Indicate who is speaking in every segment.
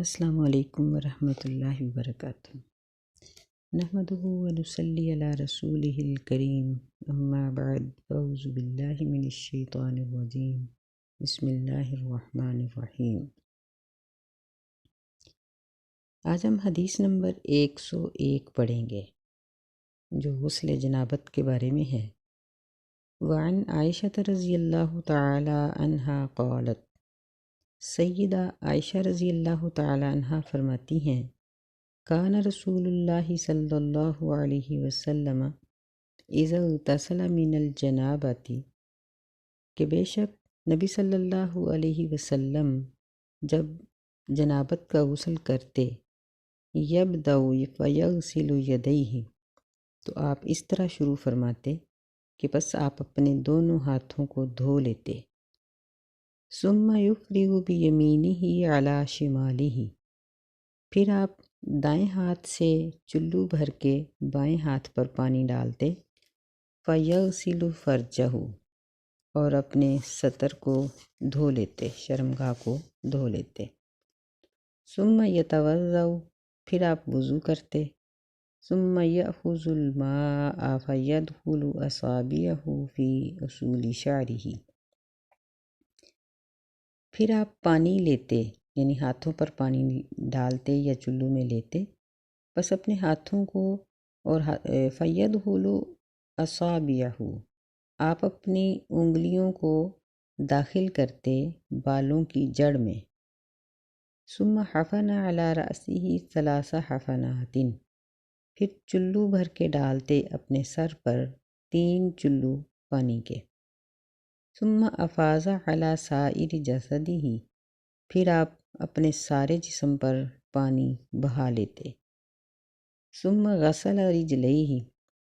Speaker 1: السلام علیکم ورحمۃ اللہ وبرکاتہ۔ نحمدہ ونصلی علی رسولہ الکریم، اما بعد، اعوذ باللہ من الشیطان الرجیم، بسم اللہ الرحمن الرحیم۔ آج ہم حدیث نمبر 101 پڑھیں گے جو غسل جنابت کے بارے میں ہے۔ وعن عائشہ رضی اللہ تعالی عنہا قالت، سیدہ عائشہ رضی اللہ تعالی عنہ فرماتی ہیں، کان رسول اللہ صلی اللہ علیہ وسلم اذا اغتسل من الجنابۃ، کہ بے شک نبی صلی اللہ علیہ وسلم جب جنابت کا غسل کرتے، یبدأ فیغسل یدیہ، تو آپ اس طرح شروع فرماتے کہ بس آپ اپنے دونوں ہاتھوں کو دھو لیتے، ثم یفرغ بیمینہ علی شمالہ، پھر آپ دائیں ہاتھ سے چلو بھر کے بائیں ہاتھ پر پانی ڈالتے، فیغسل فرجہ، اور اپنے سطر کو دھو لیتے، شرمگاہ کو دھو لیتے، ثم یتوضأ، پھر آپ وضو کرتے، ثم یأخذ الماء فیدخل اصابعہ فی اصول شعرہ، پھر آپ پانی لیتے، یعنی ہاتھوں پر پانی ڈالتے یا چلو میں لیتے، بس اپنے ہاتھوں کو اور فیدخل اصابعہ، آپ اپنی انگلیوں کو داخل کرتے بالوں کی جڑ میں، ثم حفن علی رأسہ ثلاث حفنات، پھر چلو بھر کے ڈالتے اپنے سر پر 3 چلو پانی کے، ثم افاض علی سائر جسدہ، پھر آپ اپنے سارے جسم پر پانی بہا لیتے، ثم غسل رجلیہ،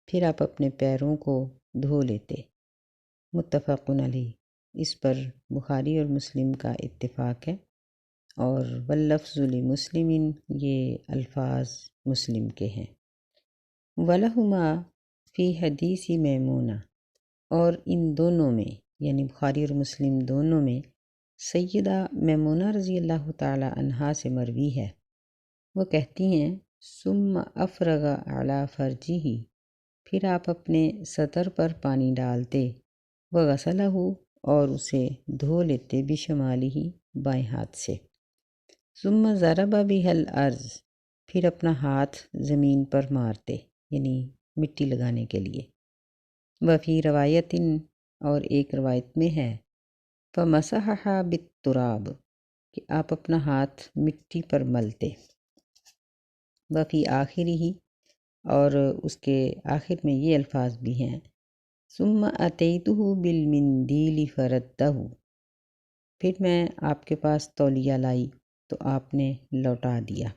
Speaker 1: پھر آپ اپنے پیروں کو دھو لیتے۔ متفق علیہ، اس پر بخاری اور مسلم کا اتفاق ہے، اور واللفظ لمسلم، یہ الفاظ مسلم کے ہیں۔ ولہما فی حدیث میمونہ، اور ان دونوں میں یعنی بخاری اور مسلم دونوں میں سیدہ میمونہ رضی اللہ تعالی عنہا سے مروی ہے، وہ کہتی ہیں، ثم افرغ علی فرجہ، پھر آپ اپنے سطر پر پانی ڈالتے، وغسلہ، اور اسے دھو لیتے، بشمالہ، بائیں ہاتھ سے، ثم ضرب بہ الارض، پھر اپنا ہاتھ زمین پر مارتے، یعنی مٹی لگانے کے لیے، وفی روایت، اور ایک روایت میں ہے، فمسحھا بالتراب، کہ آپ اپنا ہاتھ مٹی پر ملتے، وفی آخرہ، اور اس کے آخر میں یہ الفاظ بھی ہیں، ثم اتیتہ بالمندیل فردہ، پھر میں آپ کے پاس تولیہ لائی تو آپ نے لوٹا دیا،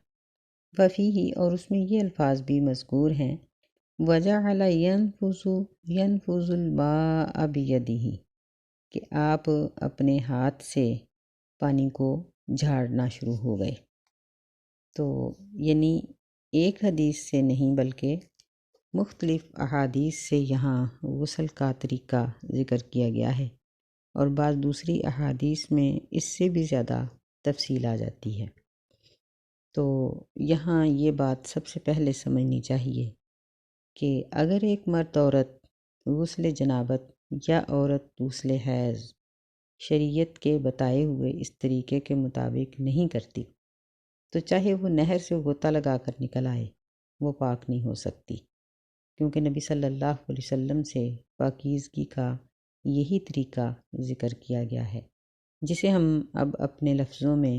Speaker 1: وفیہ، اور اس میں یہ الفاظ بھی مذکور ہیں، وجعل ینفض الماء بیدہ، کہ آپ اپنے ہاتھ سے پانی کو جھاڑنا شروع ہو گئے۔ تو یعنی ایک حدیث سے نہیں بلکہ مختلف احادیث سے یہاں غسل کا طریقہ ذکر کیا گیا ہے، اور بعض دوسری احادیث میں اس سے بھی زیادہ تفصیل آ جاتی ہے۔ تو یہاں یہ بات سب سے پہلے سمجھنی چاہیے کہ اگر ایک مرد عورت غسل جنابت یا عورت غسل حیض شریعت کے بتائے ہوئے اس طریقے کے مطابق نہیں کرتی، تو چاہے وہ نہر سے غوطہ لگا کر نکل آئے، وہ پاک نہیں ہو سکتی، کیونکہ نبی صلی اللہ علیہ وسلم سے پاکیزگی کا یہی طریقہ ذکر کیا گیا ہے، جسے ہم اب اپنے لفظوں میں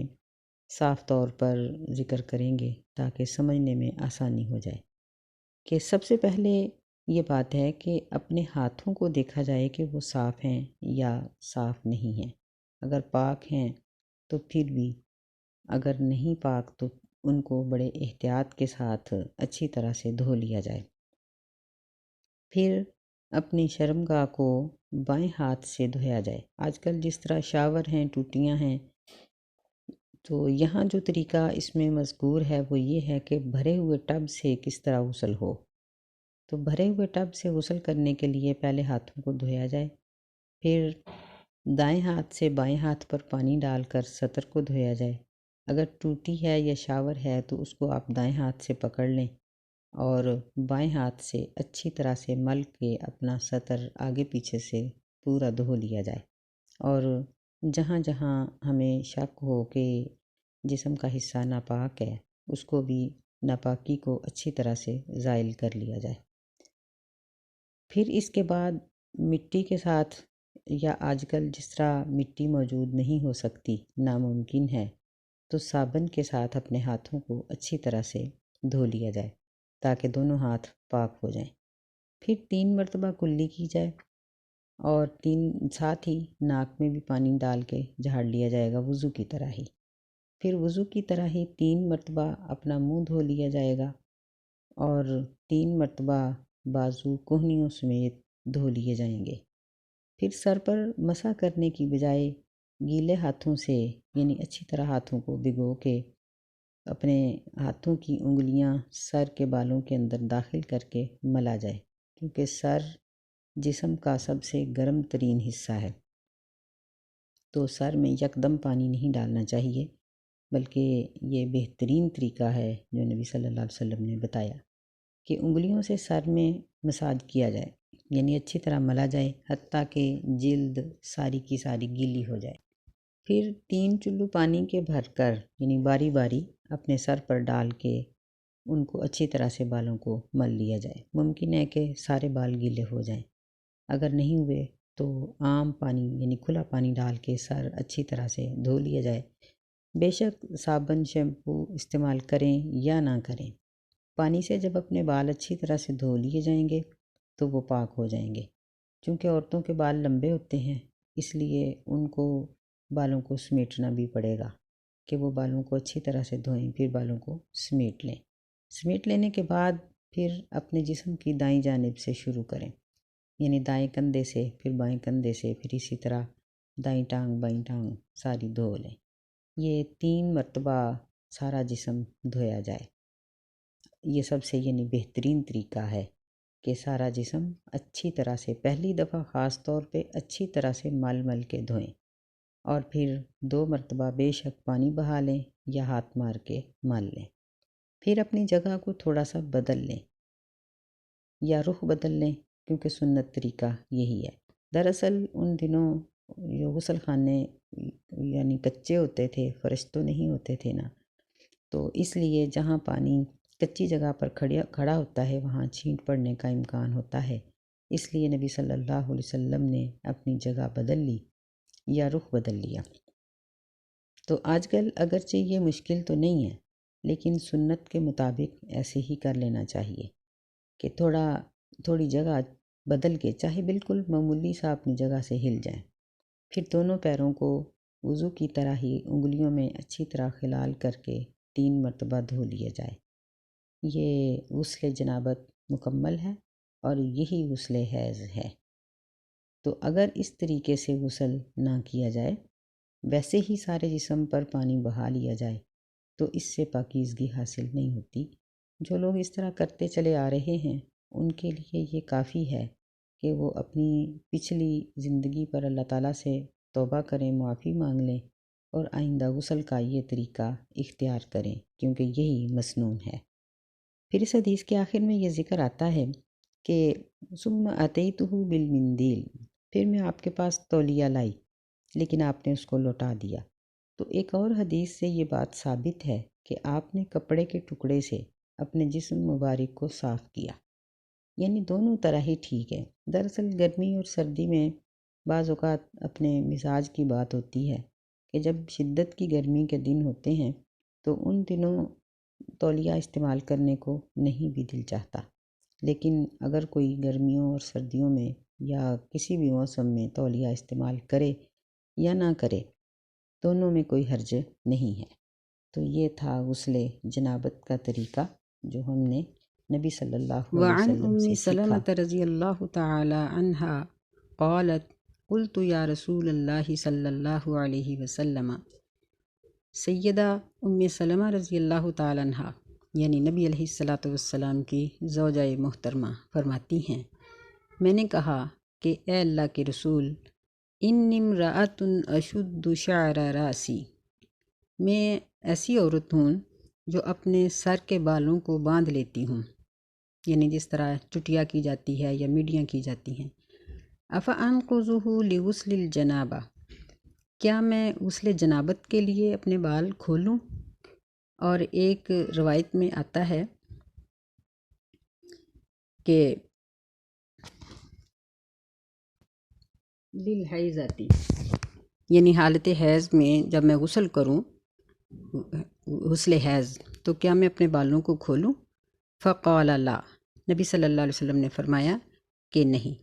Speaker 1: صاف طور پر ذکر کریں گے تاکہ سمجھنے میں آسانی ہو جائے۔ کہ سب سے پہلے یہ بات ہے کہ اپنے ہاتھوں کو دیکھا جائے کہ وہ صاف ہیں یا صاف نہیں ہیں، اگر پاک ہیں تو پھر بھی، اگر نہیں پاک تو ان کو بڑے احتیاط کے ساتھ اچھی طرح سے دھو لیا جائے۔ پھر اپنی شرمگاہ کو بائیں ہاتھ سے دھویا جائے۔ آج کل جس طرح شاور ہیں، ٹوٹیاں ہیں، تو یہاں جو طریقہ اس میں مذکور ہے وہ یہ ہے کہ بھرے ہوئے ٹب سے کس طرح غسل ہو۔ تو بھرے ہوئے ٹب سے غسل کرنے کے لیے پہلے ہاتھوں کو دھویا جائے، پھر دائیں ہاتھ سے بائیں ہاتھ پر پانی ڈال کر سطر کو دھویا جائے، اگر ٹوٹی ہے یا شاور ہے تو اس کو آپ دائیں ہاتھ سے پکڑ لیں اور بائیں ہاتھ سے اچھی طرح سے مل کے اپنا سطر آگے پیچھے سے پورا دھو لیا جائے، اور جہاں جہاں ہمیں شک ہو کہ جسم کا حصہ ناپاک ہے اس کو بھی ناپاکی کو اچھی طرح سے زائل کر لیا جائے۔ پھر اس کے بعد مٹی کے ساتھ، یا آج کل جس طرح مٹی موجود نہیں ہو سکتی، ناممکن ہے، تو صابن کے ساتھ اپنے ہاتھوں کو اچھی طرح سے دھو لیا جائے تاکہ دونوں ہاتھ پاک ہو جائیں۔ پھر 3 مرتبہ کلی کی جائے، اور ساتھ ہی ناک میں بھی پانی ڈال کے جھاڑ لیا جائے گا وضو کی طرح ہی۔ پھر وضو کی طرح ہی 3 مرتبہ اپنا منہ دھو لیا جائے گا، اور 3 مرتبہ بازو کوہنیوں سمیت دھو لیے جائیں گے۔ پھر سر پر مسح کرنے کی بجائے گیلے ہاتھوں سے، یعنی اچھی طرح ہاتھوں کو بھگو کے اپنے ہاتھوں کی انگلیاں سر کے بالوں کے اندر داخل کر کے ملا جائے، کیونکہ سر جسم کا سب سے گرم ترین حصہ ہے، تو سر میں یکدم پانی نہیں ڈالنا چاہیے، بلکہ یہ بہترین طریقہ ہے جو نبی صلی اللہ علیہ وسلم نے بتایا کہ انگلیوں سے سر میں مساج کیا جائے، یعنی اچھی طرح ملا جائے حتیٰ کہ جلد ساری کی ساری گیلی ہو جائے۔ پھر 3 چلو پانی کے بھر کر، یعنی باری باری اپنے سر پر ڈال کے ان کو اچھی طرح سے بالوں کو مل لیا جائے۔ ممکن ہے کہ سارے بال گیلے ہو جائیں، اگر نہیں ہوئے تو عام پانی یعنی کھلا پانی ڈال کے سر اچھی طرح سے دھو لیا جائے۔ بے شک صابن شیمپو استعمال کریں یا نہ کریں، پانی سے جب اپنے بال اچھی طرح سے دھو لیے جائیں گے تو وہ پاک ہو جائیں گے۔ چونکہ عورتوں کے بال لمبے ہوتے ہیں، اس لیے ان کو بالوں کو سمیٹنا بھی پڑے گا کہ وہ بالوں کو اچھی طرح سے دھوئیں، پھر بالوں کو سمیٹ لیں۔ سمیٹ لینے کے بعد پھر اپنے جسم کی دائیں جانب سے شروع کریں، یعنی دائیں کندھے سے، پھر بائیں کندھے سے، پھر اسی طرح دائیں ٹانگ بائیں ٹانگ ساری دھو لیں۔ یہ 3 مرتبہ سارا جسم دھویا جائے۔ یہ سب سے یعنی بہترین طریقہ ہے کہ سارا جسم اچھی طرح سے پہلی دفعہ خاص طور پہ اچھی طرح سے مل کے دھوئیں، اور پھر 2 مرتبہ بے شک پانی بہا لیں یا ہاتھ مار کے مل لیں۔ پھر اپنی جگہ کو تھوڑا سا بدل لیں یا رخ بدل لیں، کیونکہ سنت طریقہ یہی ہے۔ دراصل ان دنوں یہ غسل خانے یعنی کچے ہوتے تھے، فرش تو نہیں ہوتے تھے نا، تو اس لیے جہاں پانی کچی جگہ پر کھڑا ہوتا ہے وہاں چھینٹ پڑنے کا امکان ہوتا ہے، اس لیے نبی صلی اللہ علیہ وسلم نے اپنی جگہ بدل لی یا رخ بدل لیا۔ تو آج کل اگرچہ یہ مشکل تو نہیں ہے، لیکن سنت کے مطابق ایسے ہی کر لینا چاہیے کہ تھوڑی جگہ بدل کے، چاہے بالکل معمولی سا اپنی جگہ سے ہل جائیں۔ پھر دونوں پیروں کو وضو کی طرح ہی انگلیوں میں اچھی طرح خلال کر کے 3 مرتبہ دھو لیا جائے۔ یہ غسل جنابت مکمل ہے اور یہی غسل حیض ہے۔ تو اگر اس طریقے سے غسل نہ کیا جائے، ویسے ہی سارے جسم پر پانی بہا لیا جائے، تو اس سے پاکیزگی حاصل نہیں ہوتی۔ جو لوگ اس طرح کرتے چلے آ رہے ہیں ان کے لیے یہ کافی ہے کہ وہ اپنی پچھلی زندگی پر اللہ تعالیٰ سے توبہ کریں، معافی مانگ لیں، اور آئندہ غسل کا یہ طریقہ اختیار کریں، کیونکہ یہی مسنون ہے۔ پھر اس حدیث کے آخر میں یہ ذکر آتا ہے کہ ثم اتیتہ بالمندیل، پھر میں آپ کے پاس تولیہ لائی لیکن آپ نے اس کو لوٹا دیا۔ تو ایک اور حدیث سے یہ بات ثابت ہے کہ آپ نے کپڑے کے ٹکڑے سے اپنے جسم مبارک کو صاف کیا، یعنی دونوں طرح ہی ٹھیک ہے۔ دراصل گرمی اور سردی میں بعض اوقات اپنے مزاج کی بات ہوتی ہے کہ جب شدت کی گرمی کے دن ہوتے ہیں تو ان دنوں تولیہ استعمال کرنے کو نہیں بھی دل چاہتا، لیکن اگر کوئی گرمیوں اور سردیوں میں یا کسی بھی موسم میں تولیہ استعمال کرے یا نہ کرے، دونوں میں کوئی حرج نہیں ہے۔ تو یہ تھا غسل جنابت کا طریقہ جو ہم نے نبی صلی اللہ علیہ
Speaker 2: وعن
Speaker 1: وسلم سے سیکھا۔
Speaker 2: سلمة رضی اللہ تعالی عنہا قالت قلت یا رسول اللہ صلی اللہ علیہ وسلم، سیدہ سلمہ رضی اللہ تعالی عنہا یعنی نبی علیہ الصلاۃ والسلام کی زوجہ محترمہ فرماتی ہیں، میں نے کہا کہ اے اللہ کے رسول، انی امرأۃ اشد شعر راسی، میں ایسی عورت ہوں جو اپنے سر کے بالوں کو باندھ لیتی ہوں، یعنی جس طرح چٹیا کی جاتی ہے یا میڈیاں کی جاتی ہیں۔ افانقضہ لغسل الجنابہ، کیا میں غسل جنابت کے لیے اپنے بال کھولوں؟ اور ایک روایت میں آتا ہے کہ للحیضۃ، یعنی حالت حیض میں جب میں غسل کروں، غسل حیض، تو کیا میں اپنے بالوں کو کھولوں؟ فقال لا، نبی صلی اللہ علیہ وسلم نے فرمایا کہ نہیں،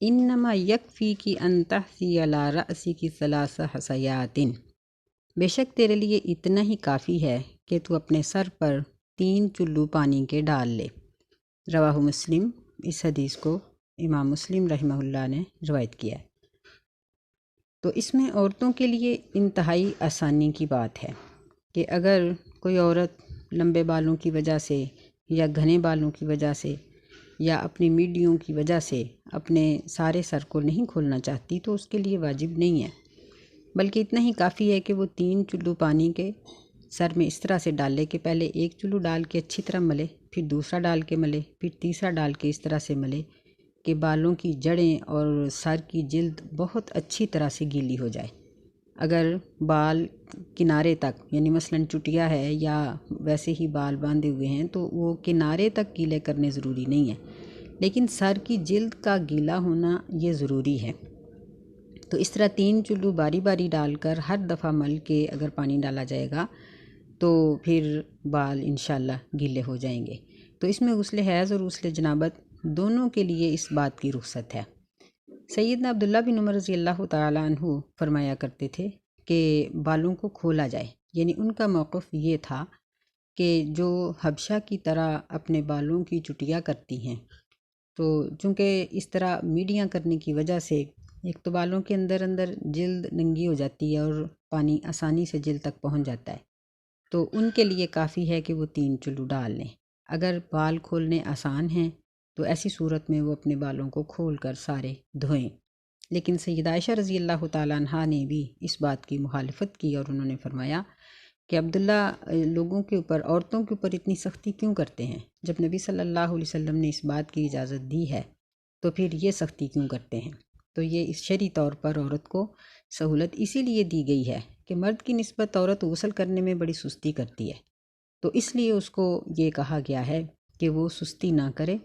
Speaker 2: انما یکفیک ان تحثی علی رأسک ثلاث حثیات، بے شک تیرے لیے اتنا ہی کافی ہے کہ تو اپنے سر پر 3 چلو پانی کے ڈال لے۔ رواہ مسلم، اس حدیث کو امام مسلم رحمہ اللہ نے روایت کیا ہے۔ تو اس میں عورتوں کے لیے انتہائی آسانی کی بات ہے کہ اگر کوئی عورت لمبے بالوں کی وجہ سے یا گھنے بالوں کی وجہ سے یا اپنی میڈیوں کی وجہ سے اپنے سارے سر کو نہیں کھولنا چاہتی تو اس کے لیے واجب نہیں ہے، بلکہ اتنا ہی کافی ہے کہ وہ 3 چلو پانی کے سر میں اس طرح سے ڈالے کہ پہلے 1 چلو ڈال کے اچھی طرح ملے، پھر دوسرا ڈال کے ملے، پھر تیسرا ڈال کے اس طرح سے ملے کہ بالوں کی جڑیں اور سر کی جلد بہت اچھی طرح سے گیلی ہو جائے۔ اگر بال کنارے تک، یعنی مثلاً چٹیا ہے یا ویسے ہی بال باندھے ہوئے ہیں، تو وہ کنارے تک گیلے کرنے ضروری نہیں ہے، لیکن سر کی جلد کا گیلا ہونا یہ ضروری ہے۔ تو اس طرح 3 چلو باری باری ڈال کر ہر دفعہ مل کے اگر پانی ڈالا جائے گا تو پھر بال انشاءاللہ گیلے ہو جائیں گے۔ تو اس میں غسل حیض اور غسل جنابت دونوں کے لیے اس بات کی رخصت ہے۔ سیدنا عبداللہ بن عمر رضی اللہ تعالیٰ عنہ فرمایا کرتے تھے کہ بالوں کو کھولا جائے، یعنی ان کا موقف یہ تھا کہ جو حبشہ کی طرح اپنے بالوں کی چٹیا کرتی ہیں، تو چونکہ اس طرح میڈیاں کرنے کی وجہ سے ایک تو بالوں کے اندر اندر جلد ننگی ہو جاتی ہے اور پانی آسانی سے جلد تک پہنچ جاتا ہے، تو ان کے لیے کافی ہے کہ وہ 3 چلو ڈال لیں۔ اگر بال کھولنے آسان ہیں تو ایسی صورت میں وہ اپنے بالوں کو کھول کر سارے دھوئیں۔ لیکن سیدہ عائشہ رضی اللہ تعالیٰ عنہا نے بھی اس بات کی مخالفت کی اور انہوں نے فرمایا کہ عبداللہ لوگوں کے اوپر، عورتوں کے اوپر اتنی سختی کیوں کرتے ہیں؟ جب نبی صلی اللہ علیہ وسلم نے اس بات کی اجازت دی ہے تو پھر یہ سختی کیوں کرتے ہیں؟ تو یہ اس شرعی طور پر عورت کو سہولت اسی لیے دی گئی ہے کہ مرد کی نسبت عورت غسل کرنے میں بڑی سستی کرتی ہے، تو اس لیے اس کو یہ کہا گیا ہے کہ وہ سستی نہ کرے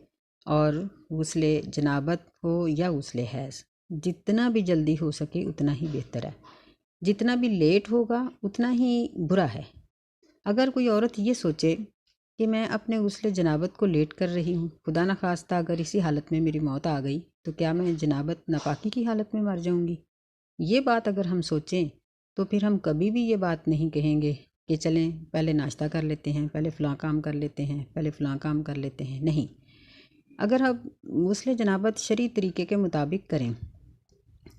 Speaker 2: اور غسل جنابت ہو یا غسل حیض جتنا بھی جلدی ہو سکے اتنا ہی بہتر ہے، جتنا بھی لیٹ ہوگا اتنا ہی برا ہے۔ اگر کوئی عورت یہ سوچے کہ میں اپنے غسل جنابت کو لیٹ کر رہی ہوں، خدا نخواستہ اگر اسی حالت میں میری موت آ گئی تو کیا میں جنابت ناپاکی کی حالت میں مر جاؤں گی؟ یہ بات اگر ہم سوچیں تو پھر ہم کبھی بھی یہ بات نہیں کہیں گے کہ چلیں پہلے ناشتہ کر لیتے ہیں، پہلے فلاں کام کر لیتے ہیں، پہلے فلاں کام کر لیتے ہیں۔ نہیں، اگر ہم غسل جنابت شرعی طریقے کے مطابق کریں،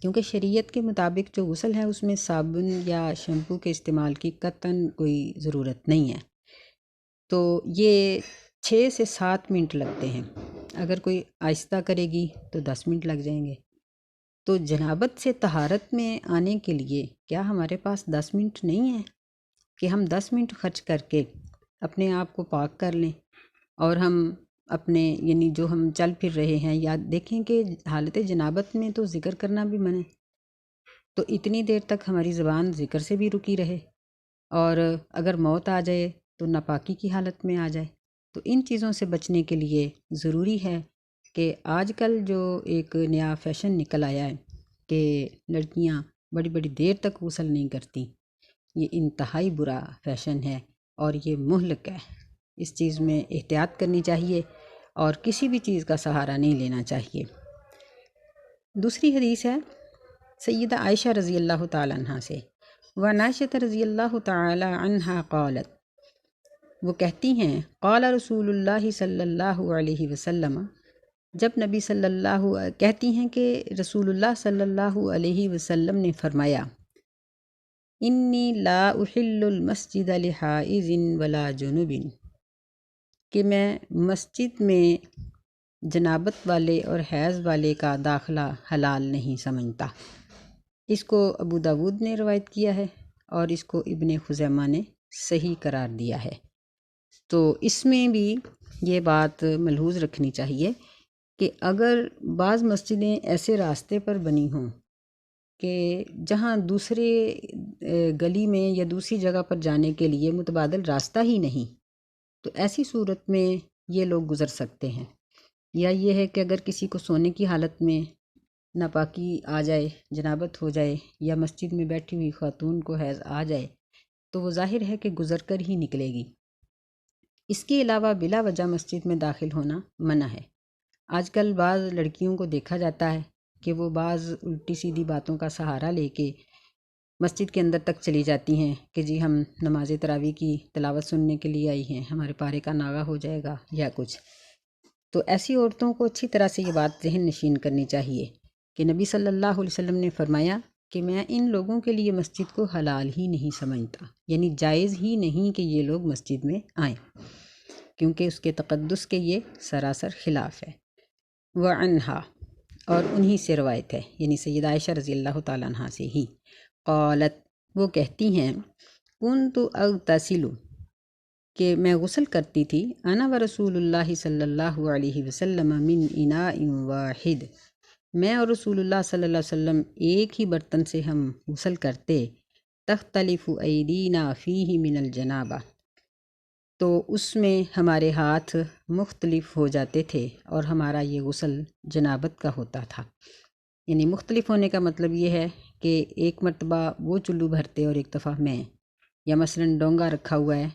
Speaker 2: کیونکہ شریعت کے مطابق جو غسل ہے اس میں صابن یا شیمپو کے استعمال کی قطعاً کوئی ضرورت نہیں ہے، تو یہ 6 سے 7 منٹ لگتے ہیں۔ اگر کوئی آہستہ کرے گی تو 10 منٹ لگ جائیں گے۔ تو جنابت سے طہارت میں آنے کے لیے کیا ہمارے پاس 10 منٹ نہیں ہے کہ ہم 10 منٹ خرچ کر کے اپنے آپ کو پاک کر لیں؟ اور ہم اپنے، یعنی جو ہم چل پھر رہے ہیں، یا دیکھیں کہ حالت جنابت میں تو ذکر کرنا بھی منع ہے، تو اتنی دیر تک ہماری زبان ذکر سے بھی رکی رہے، اور اگر موت آ جائے تو ناپاکی کی حالت میں آ جائے۔ تو ان چیزوں سے بچنے کے لیے ضروری ہے کہ آج کل جو ایک نیا فیشن نکل آیا ہے کہ لڑکیاں بڑی بڑی دیر تک غسل نہیں کرتی، یہ انتہائی برا فیشن ہے اور یہ مہلک ہے۔ اس چیز میں احتیاط کرنی چاہیے اور کسی بھی چیز کا سہارا نہیں لینا چاہیے۔ دوسری حدیث ہے سیدہ عائشہ رضی اللہ تعالیٰ عنہ سے، وعن عائشہ رضی اللہ تعالیٰ عنہ قالت، وہ کہتی ہیں قال رسول اللہ صلی اللہ علیہ وسلم، جب نبی صلی اللہ کہتی ہیں کہ رسول اللہ صلی اللہ علیہ وسلم نے فرمایا، انی لا احل المسجد لحائض ولا جنوب، کہ میں مسجد میں جنابت والے اور حیض والے کا داخلہ حلال نہیں سمجھتا۔ اس کو ابو داود نے روایت کیا ہے اور اس کو ابن خزیمہ نے صحیح قرار دیا ہے۔ تو اس میں بھی یہ بات ملحوظ رکھنی چاہیے کہ اگر بعض مسجدیں ایسے راستے پر بنی ہوں کہ جہاں دوسرے گلی میں یا دوسری جگہ پر جانے کے لیے متبادل راستہ ہی نہیں، تو ایسی صورت میں یہ لوگ گزر سکتے ہیں۔ یا یہ ہے کہ اگر کسی کو سونے کی حالت میں ناپاکی آ جائے، جنابت ہو جائے، یا مسجد میں بیٹھی ہوئی خاتون کو حیض آ جائے، تو وہ ظاہر ہے کہ گزر کر ہی نکلے گی۔ اس کے علاوہ بلا وجہ مسجد میں داخل ہونا منع ہے۔ آج کل بعض لڑکیوں کو دیکھا جاتا ہے کہ وہ بعض الٹی سیدھی باتوں کا سہارا لے کے مسجد کے اندر تک چلی جاتی ہیں کہ جی ہم نماز تراویح کی تلاوت سننے کے لیے آئی ہیں، ہمارے پارے کا ناغہ ہو جائے گا یا کچھ۔ تو ایسی عورتوں کو اچھی طرح سے یہ بات ذہن نشین کرنی چاہیے کہ نبی صلی اللہ علیہ وسلم نے فرمایا کہ میں ان لوگوں کے لیے مسجد کو حلال ہی نہیں سمجھتا، یعنی جائز ہی نہیں کہ یہ لوگ مسجد میں آئیں، کیونکہ اس کے تقدس کے یہ سراسر خلاف ہے۔ وعنہا، اور انہی سے روایت ہے، یعنی سیدہ عائشہ رضی اللہ تعالیٰ عنہ سے ہی، قالت، وہ کہتی ہیں، کنت اغتسل، کہ میں غسل کرتی تھی، انا و رسول اللہ صلی اللہ علیہ وسلم من اناء واحد، میں اور رسول اللہ صلی اللہ علیہ وسلم ایک ہی برتن سے ہم غسل کرتے، تختلف ایدینا فیہ من الجنابہ، تو اس میں ہمارے ہاتھ مختلف ہو جاتے تھے اور ہمارا یہ غسل جنابت کا ہوتا تھا۔ یعنی مختلف ہونے کا مطلب یہ ہے کہ ایک مرتبہ وہ چلو بھرتے اور ایک دفعہ میں، یا مثلاً ڈونگا رکھا ہوا ہے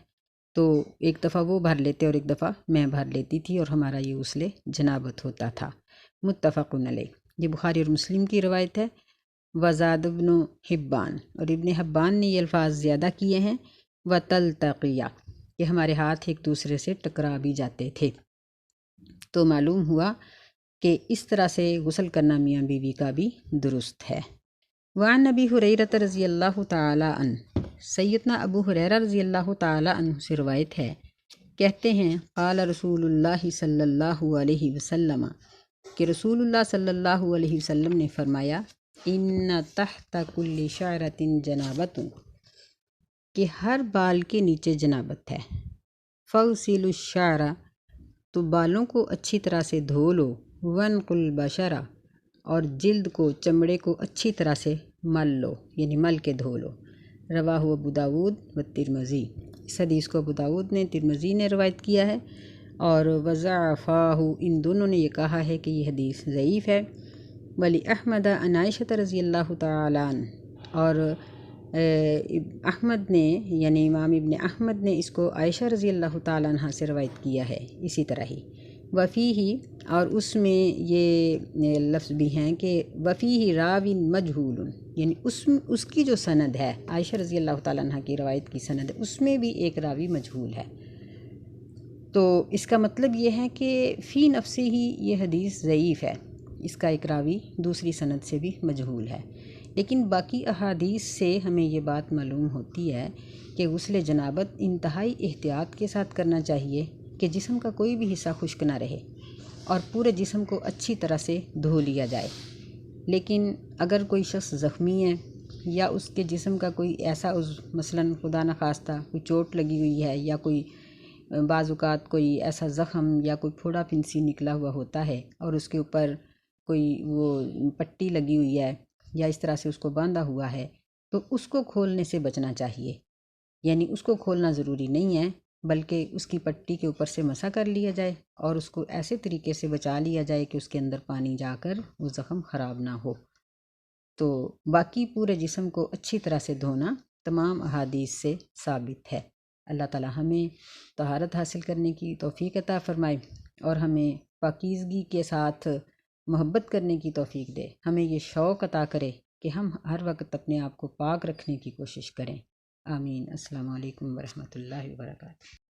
Speaker 2: تو ایک دفعہ وہ بھر لیتے اور ایک دفعہ میں بھر لیتی تھی اور ہمارا یہ غسل جنابت ہوتا تھا۔ متفق علیہ، یہ بخاری اور مسلم کی روایت ہے۔ وزاد ابن حبان، اور ابن حبان نے یہ الفاظ زیادہ کیے ہیں، وتلتقیہ، کہ ہمارے ہاتھ ایک دوسرے سے ٹکرا بھی جاتے تھے۔ تو معلوم ہوا کہ اس طرح سے غسل کرنا میاں بیوی کا بھی درست ہے۔ وعن ابی ہریرہ رضی اللہ تعالی عنہ، سیدنا ابو ہریرہ رضی اللہ تعالی عنہ سے روایت ہے، کہتے ہیں، قال رسول اللہ صلی اللہ علیہ وسلم، کہ رسول اللہ صلی اللہ علیہ وسلم نے فرمایا، ان تحت کل شعرۃ جنابۃ، کہ ہر بال کے نیچے جنابت ہے، فاغسلوا الشعر، تو بالوں کو اچھی طرح سے دھو لو، وانقوا البشر، اور جلد کو، چمڑے کو اچھی طرح سے مل لو، یعنی مل کے دھو لو۔ رواہ ابو داود و ترمذی، اس حدیث کو ابو داود نے، ترمذی نے روایت کیا ہے، اور وضعفاہ، ان دونوں نے یہ کہا ہے کہ یہ حدیث ضعیف ہے۔ ولی احمد عن عائشہ رضی اللہ تعالیٰ عنہ، اور احمد نے، یعنی امام ابن احمد نے اس کو عائشہ رضی اللہ تعالیٰ عنہ سے روایت کیا ہے اسی طرح ہی۔ وفیہ، اور اس میں یہ لفظ بھی ہیں کہ وفیہ راو مجہول، یعنی اس کی جو سند ہے، عائشہ رضی اللہ تعالیٰ عنہ کی روایت کی سند ہے، اس میں بھی ایک راوی مجہول ہے۔ تو اس کا مطلب یہ ہے کہ فی نفسہ ہی یہ حدیث ضعیف ہے، اس کا ایک راوی دوسری سند سے بھی مجہول ہے، لیکن باقی احادیث سے ہمیں یہ بات معلوم ہوتی ہے کہ غسل جنابت انتہائی احتیاط کے ساتھ کرنا چاہیے کہ جسم کا کوئی بھی حصہ خشک نہ رہے اور پورے جسم کو اچھی طرح سے دھو لیا جائے۔ لیکن اگر کوئی شخص زخمی ہے یا اس کے جسم کا کوئی ایسا عضو، مثلاً خدا نخواستہ کوئی چوٹ لگی ہوئی ہے، یا کوئی بعض اوقات کوئی ایسا زخم یا کوئی پھوڑا پھنسی نکلا ہوا ہوتا ہے اور اس کے اوپر کوئی وہ پٹی لگی ہوئی ہے یا اس طرح سے اس کو باندھا ہوا ہے، تو اس کو کھولنے سے بچنا چاہیے۔ یعنی اس کو کھولنا ضروری نہیں ہے، بلکہ اس کی پٹی کے اوپر سے مسح کر لیا جائے اور اس کو ایسے طریقے سے بچا لیا جائے کہ اس کے اندر پانی جا کر وہ زخم خراب نہ ہو۔ تو باقی پورے جسم کو اچھی طرح سے دھونا تمام احادیث سے ثابت ہے۔ اللہ تعالی ہمیں طہارت حاصل کرنے کی توفیق عطا فرمائے اور ہمیں پاکیزگی کے ساتھ محبت کرنے کی توفیق دے، ہمیں یہ شوق عطا کرے کہ ہم ہر وقت اپنے آپ کو پاک رکھنے کی کوشش کریں۔ آمین۔ السلام علیکم ورحمۃ اللہ وبرکاتہ۔